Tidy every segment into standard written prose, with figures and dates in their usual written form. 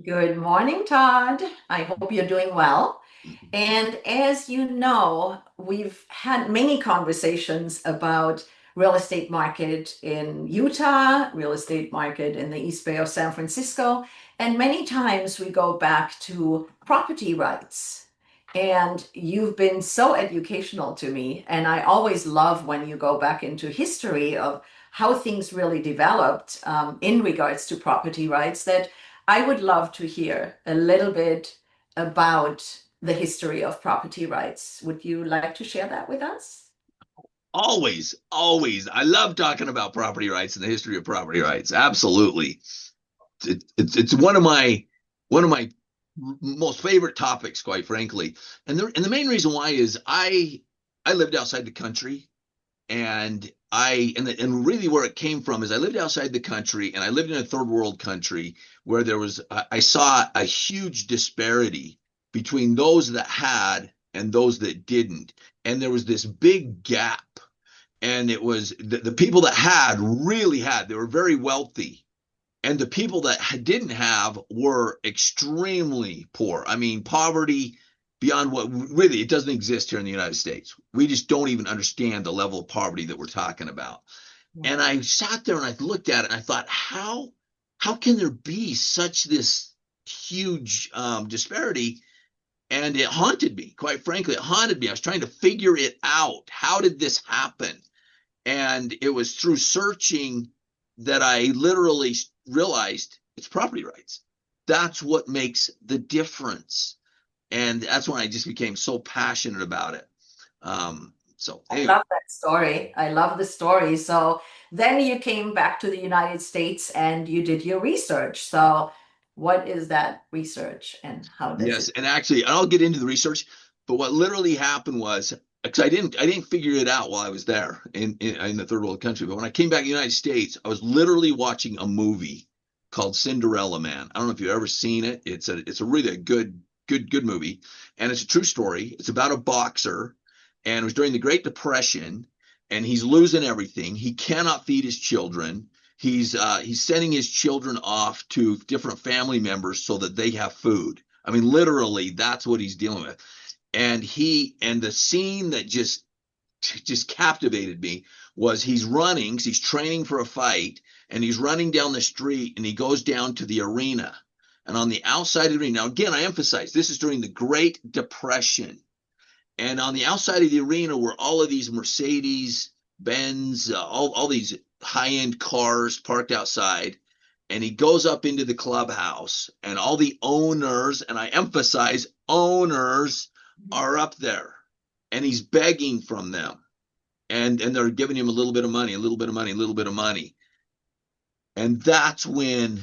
Good morning, Todd. I hope you're doing well. And as you know, we've had many conversations about real estate market in Utah, real estate market in the East Bay of San Francisco, and many times we go back to property rights. And you've been so educational to me, and I always love when you go back into history of how things really developed in regards to property rights that I would love to hear a little bit about the history of property rights. Would you like to share that with us? Always, always. I love talking about property rights and the history of property rights. Absolutely. It's one of my most favorite topics, quite frankly. And the main reason why is I lived outside the country, and really where it came from is I lived outside the country, and I lived in a third world country where I saw a huge disparity between those that had and those that didn't. And there was this big gap. And it was the people that had really had, they were very wealthy. And the people that didn't have were extremely poor. I mean, poverty beyond what really it doesn't exist here in the United States. We just don't even understand the level of poverty that we're talking about. And I sat there and I looked at it and I thought, how can there be such this huge disparity? And it haunted me, quite frankly. It haunted me. I was trying to figure it out. How did this happen? And it was through searching that I literally realized it's property rights. That's what makes the difference. And that's when I just became so passionate about it. So I anyway, love that story. I love the story. So then you came back to the United States and you did your research. So what is that research and how does yes, it? and actually, I'll get into the research, but what literally happened was because I didn't figure it out while I was there in the third world country. But when I came back to the United States, I was literally watching a movie called Cinderella Man. I don't know if you've ever seen it. It's a really good movie, and it's a true story. It's about a boxer, and it was during the Great Depression, and he's losing everything. He cannot feed his children. He's sending his children off to different family members so that they have food. I mean, literally, that's what he's dealing with. And the scene that just captivated me was he's running, he's training for a fight, and he's running down the street, and he goes down to the arena. And on the outside of the arena, now again, I emphasize this is during the Great Depression. And on the outside of the arena were all of these Mercedes, Benz, all these high-end cars parked outside. And he goes up into the clubhouse, and all the owners, and I emphasize owners, are up there. And he's begging from them. And they're giving him a little bit of money, a little bit of money, a little bit of money. And that's when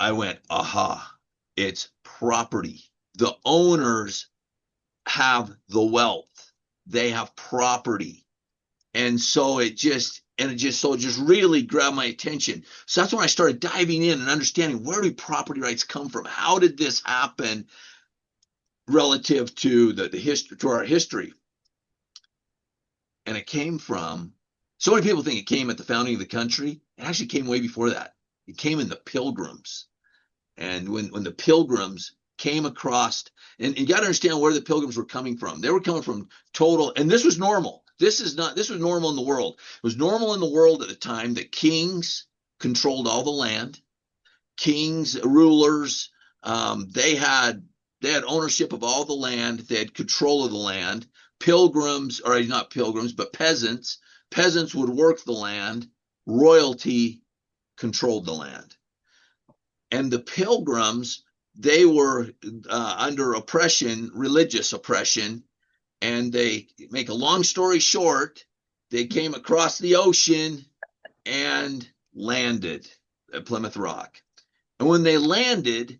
I went, aha, it's property. The owners have the wealth, they have property. And so it just really grabbed my attention. So that's when I started diving in and understanding, where do property rights come from? How did this happen relative to the history, to our history? And it came from, so many people think it came at the founding of the country. It actually came way before that. It came in the Pilgrims. And when the Pilgrims came across, and you got to understand where the Pilgrims were coming from. They were coming from total, and this was normal. This was normal in the world. It was normal in the world at the time that kings controlled all the land. Kings, rulers, they had ownership of all the land. They had control of the land. Pilgrims, or not pilgrims, but peasants would work the land. Royalty controlled the land. And the Pilgrims, they were under oppression, religious oppression. And they make a long story short, they came across the ocean and landed at Plymouth Rock. And when they landed,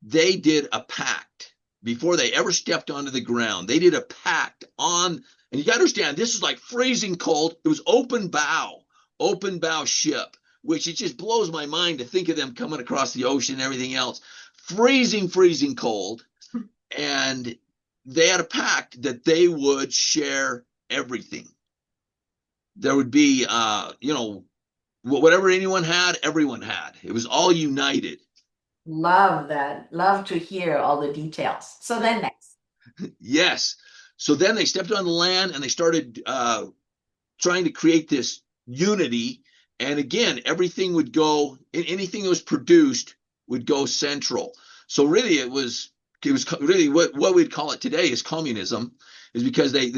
they did a pact before they ever stepped onto the ground. They did a pact on, and you got to understand, this is like freezing cold. It was open bow ship, which it just blows my mind to think of them coming across the ocean and everything else. Freezing cold. And they had a pact that they would share everything. There would be, whatever anyone had, everyone had. It was all united. Love that. Love to hear all the details. So then next. Yes. So then they stepped on the land and they started trying to create this unity. And again, everything would go, anything that was produced would go central. So really, it was really what we'd call it today is communism, is because they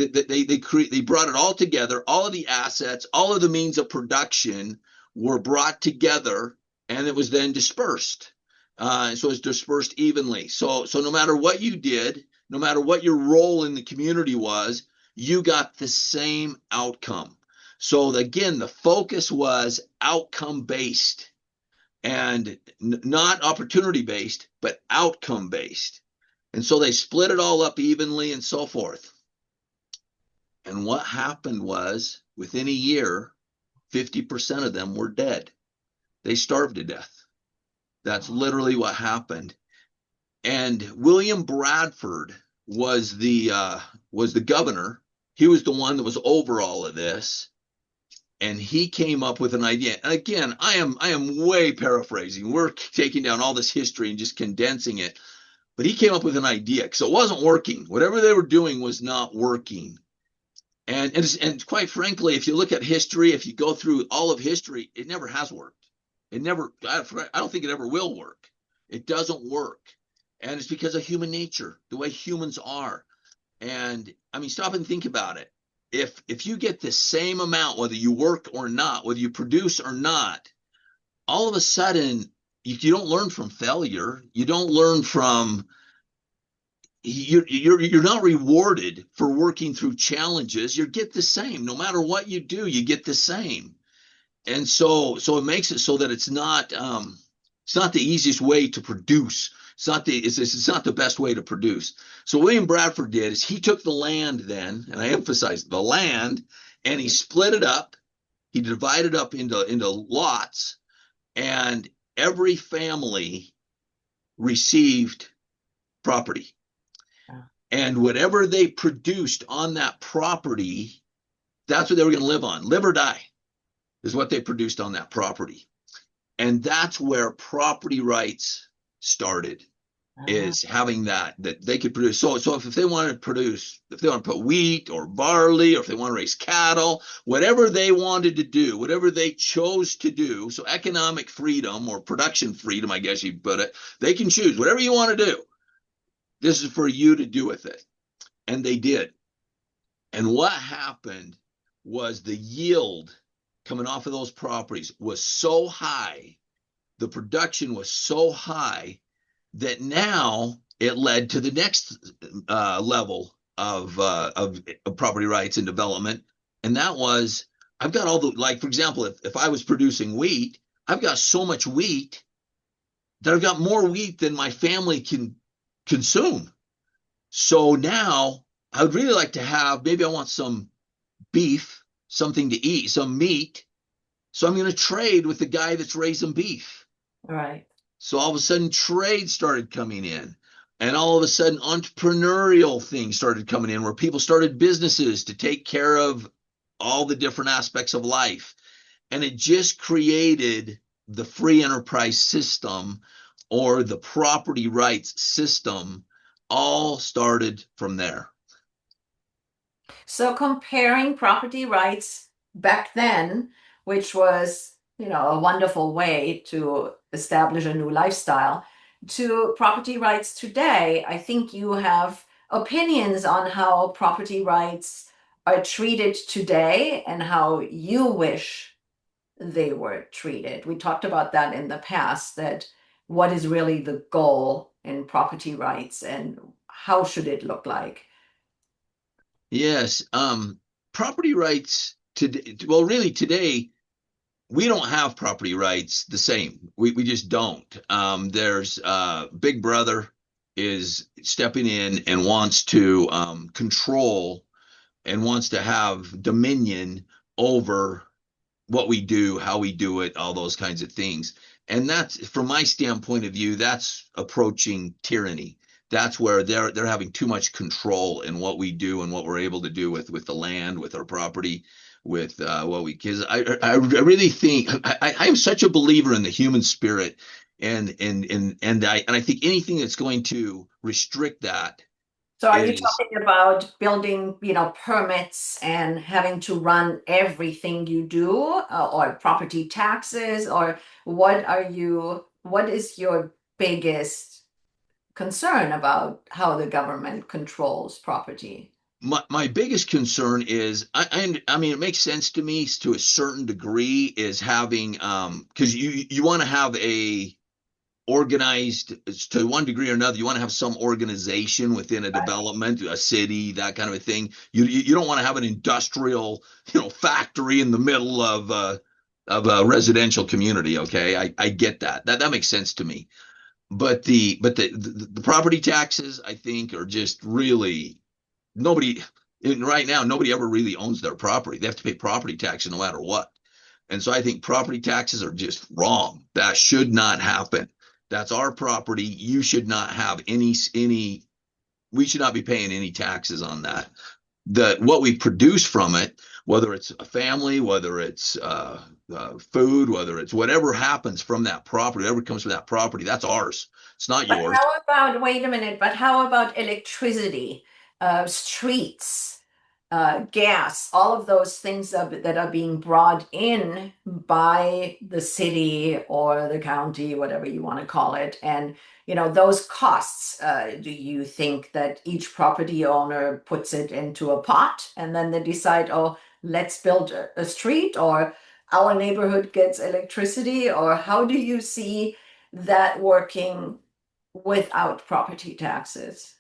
brought it all together. All of the assets, all of the means of production were brought together, and it was then dispersed. So it's dispersed evenly. So no matter what you did, no matter what your role in the community was, you got the same outcome. So again, the focus was outcome based and not opportunity based, but outcome based. And so they split it all up evenly and so forth. And what happened was within a year, 50% of them were dead. They starved to death. That's literally what happened. And William Bradford was the governor. He was the one that was over all of this. And he came up with an idea. And again, I am way paraphrasing. We're taking down all this history and just condensing it. But he came up with an idea because it wasn't working. Whatever they were doing was not working. And quite frankly, if you look at history, if you go through all of history, it never has worked. It never, I don't think it ever will work. It doesn't work. And it's because of human nature, the way humans are. And I mean, stop and think about it. If you get the same amount, whether you work or not, whether you produce or not, all of a sudden you don't learn from failure. You don't learn from you're not rewarded for working through challenges. You get the same. No matter what you do, you get the same. And so it makes it so that it's not the easiest way to produce. It's not the best way to produce. So William Bradford did is he took the land then, and I emphasize the land, and he split it up. He divided up into lots, and every family received property. And whatever they produced on that property, that's what they were going to live on. Live or die is what they produced on that property. And that's where property rights started, is having that they could produce. So if they wanted to produce, if they want to put wheat or barley, or if they want to raise cattle, whatever they wanted to do, whatever they chose to do, so economic freedom or production freedom, I guess you'd put it, they can choose whatever you want to do. This is for you to do with it. And they did. And what happened was the yield coming off of those properties was so high, the production was so high, that now it led to the next level of property rights and development. And that was, I've got all the, like, for example, if I was producing wheat, I've got so much wheat that I've got more wheat than my family can consume. So now I would really like to have, maybe I want some beef, something to eat, some meat. So I'm going to trade with the guy that's raising beef. All right. So all of a sudden trade started coming in, and all of a sudden entrepreneurial things started coming in where people started businesses to take care of all the different aspects of life. And it just created the free enterprise system, or the property rights system, all started from there. So comparing property rights back then, which was, a wonderful way to establish a new lifestyle, to property rights today, I think you have opinions on how property rights are treated today and how you wish they were treated. We talked about that in the past, that what is really the goal in property rights and how should it look like? Yes. Property rights today, well, really today, we don't have property rights the same. We just don't. There's Big Brother is stepping in and wants to control and wants to have dominion over what we do, how we do it, all those kinds of things. And that's, from my standpoint of view, that's approaching tyranny. That's where they're having too much control in what we do and what we're able to do with the land, with our property, with what we, because I really think I am such a believer in the human spirit. And I think anything that's going to restrict that So are you is talking about building, permits and having to run everything you do, or property taxes, or what is your biggest concern about how the government controls property? my biggest concern is I mean it makes sense to me to a certain degree is having because you want to have a organized to one degree or another. You want to have some organization within a development, a city, that kind of a thing. You don't want to have an industrial, factory in the middle of a residential community. Okay, I get that. That makes sense to me. But the property taxes, I think, are just really nobody right now. Nobody ever really owns their property. They have to pay property tax no matter what. And so I think property taxes are just wrong. That should not happen. That's our property. You should not have any we should not be paying any taxes on that. What we produce from it, whether it's a family, whether it's food, whether it's whatever happens from that property, whatever comes from that property, that's ours. It's not But yours. how about, wait a minute, but how about electricity, streets, gas, all of those things that are being brought in by the city or the county, whatever you want to call it. And, those costs, do you think that each property owner puts it into a pot and then they decide, oh, let's build a street, or our neighborhood gets electricity? Or how do you see that working without property taxes?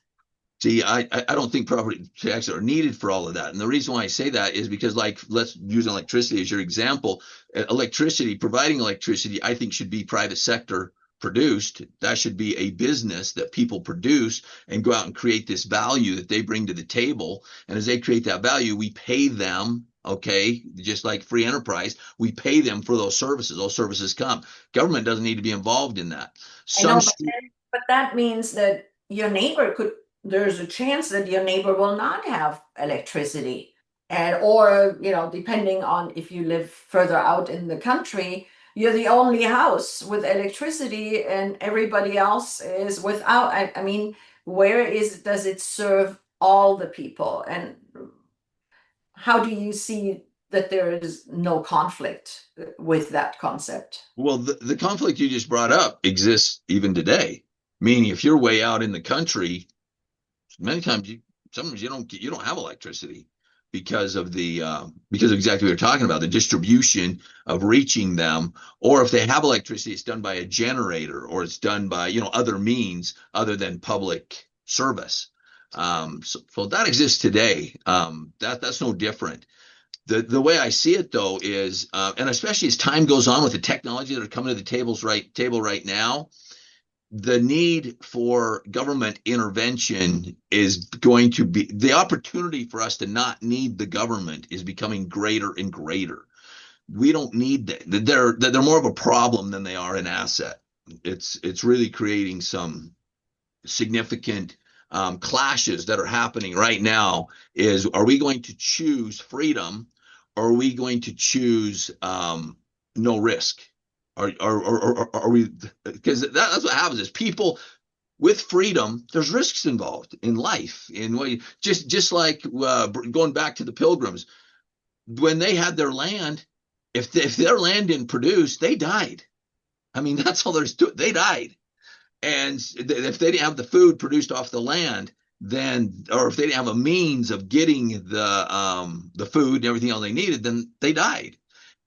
See, I don't think property taxes are needed for all of that. And the reason why I say that is because, like, let's use electricity as your example. Providing electricity, I think should be private sector produced. That should be a business that people produce and go out and create this value that they bring to the table. And as they create that value, we pay them. Okay, just like free enterprise, we pay them for those services. Those services come. Government doesn't need to be involved in that. I Some know, but that means that there's a chance that your neighbor will not have electricity. And, or, depending on if you live further out in the country, you're the only house with electricity and everybody else is without. I mean, does it serve all the people? And how do you see that there is no conflict with that concept? Well, the conflict you just brought up exists even today. Meaning, if you're way out in the country, many times sometimes you don't have electricity because of exactly what you're talking about, the distribution of reaching them. Or if they have electricity, it's done by a generator or it's done by other means other than public service. So that exists today. That's no different. The way I see it though is, and especially as time goes on with the technology that are coming to the table right now, the need for government intervention is going to be the opportunity for us to not need the government is becoming greater and greater. We don't need that. They're more of a problem than they are an asset. It's really creating some significant clashes that are happening right now. Are we going to choose freedom, or are we going to choose no risk? Are we, because that's what happens is people with freedom, there's risks involved in life. Just like going back to the Pilgrims, when they had their land, if their land didn't produce, they died. I mean, that's all there's to it. They died. And if they didn't have the food produced off the land, then, or if they didn't have a means of getting the food and everything else they needed, then they died.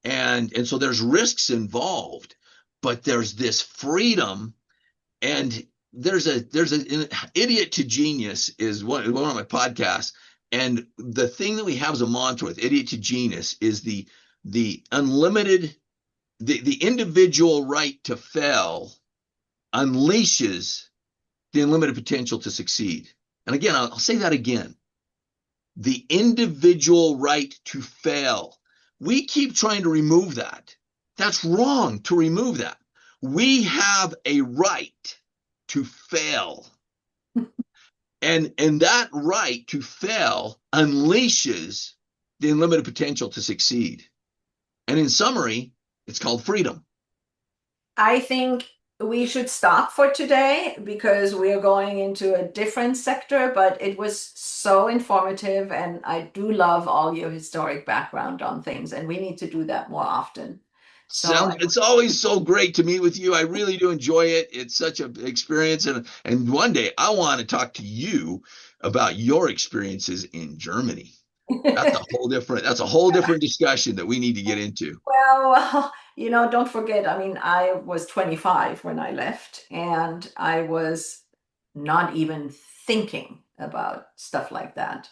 And so there's risks involved, but there's this freedom. And there's an idiot to genius is one of my podcasts. And the thing that we have as a mantra with idiot to genius is the unlimited, the individual right to fail unleashes the unlimited potential to succeed. And again, I'll say that again. The individual right to fail. We keep trying to remove that. That's wrong to remove that. We have a right to fail. And that right to fail unleashes the unlimited potential to succeed. And in summary, it's called freedom. I think we should stop for today because we are going into a different sector, but it was so informative, and I do love all your historic background on things, and we need to do that more often. So Sounds, it's always so great to meet with you. I really do enjoy it. It's such an experience. And one day I want to talk to you about your experiences in Germany. That's a whole different discussion that we need to get into. well, don't forget, I mean, I was 25 when I left, and I was not even thinking about stuff like that.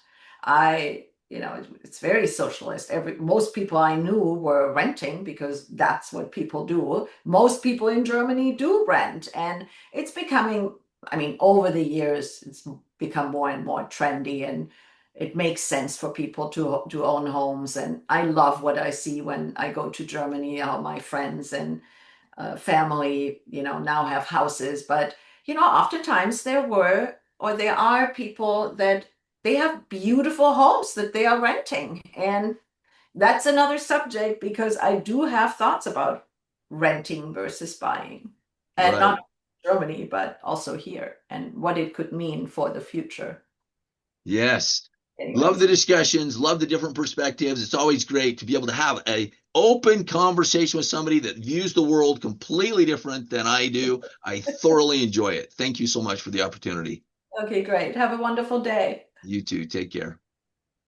It's very socialist. Most people I knew were renting because that's what people do. Most people in Germany do rent, and it's becoming, I mean, over the years, it's become more and more trendy, and it makes sense for people to own homes. And I love what I see when I go to Germany, how my friends and family, now have houses. But, oftentimes there are people that they have beautiful homes that they are renting. And that's another subject because I do have thoughts about renting versus buying. And Right. not Germany, but also here and what it could mean for the future. Yes. Love Anyways. the discussions, love the different perspectives. It's always great to be able to have a open conversation with somebody that views the world completely different than I do. I thoroughly enjoy it. Thank you so much for the opportunity. Okay, great. Have a wonderful day. You too. Take care.